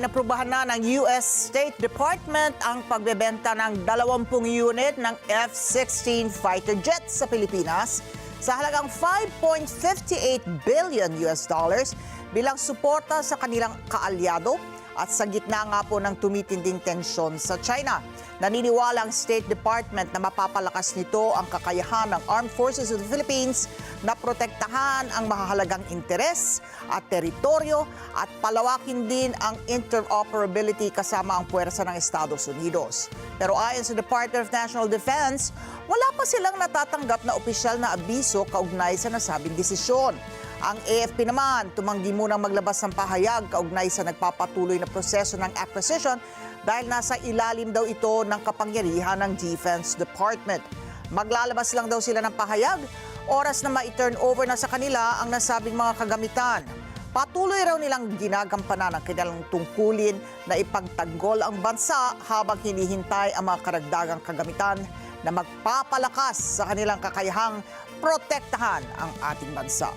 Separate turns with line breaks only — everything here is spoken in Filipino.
Naprubahan na ng US State Department ang pagbebenta ng 20 unit ng F-16 fighter jets sa Pilipinas sa halagang 5.58 billion US dollars bilang suporta sa kanilang kaalyado at sa gitna nga po ng tumitinding tensyon sa China. Naniniwala ang State Department na mapapalakas nito ang kakayahan ng Armed Forces of the Philippines na protektahan ang mahalagang interes at teritoryo at palawakin din ang interoperability kasama ang puwersa ng Estados Unidos. Pero ayon sa Department of National Defense, wala pa silang natatanggap na opisyal na abiso kaugnay sa nasabing desisyon. Ang AFP naman, tumanggi munang maglabas ng pahayag kaugnay sa nagpapatuloy na proseso ng acquisition dahil nasa ilalim daw ito ng kapangyarihan ng Defense Department. Maglalabas lang daw sila ng pahayag, oras na ma-turn over na sa kanila ang nasabing mga kagamitan. Patuloy raw nilang ginagampanan ang kanilang tungkulin na ipagtanggol ang bansa habang hinihintay ang mga karagdagang kagamitan na magpapalakas sa kanilang kakayahang protektahan ang ating bansa.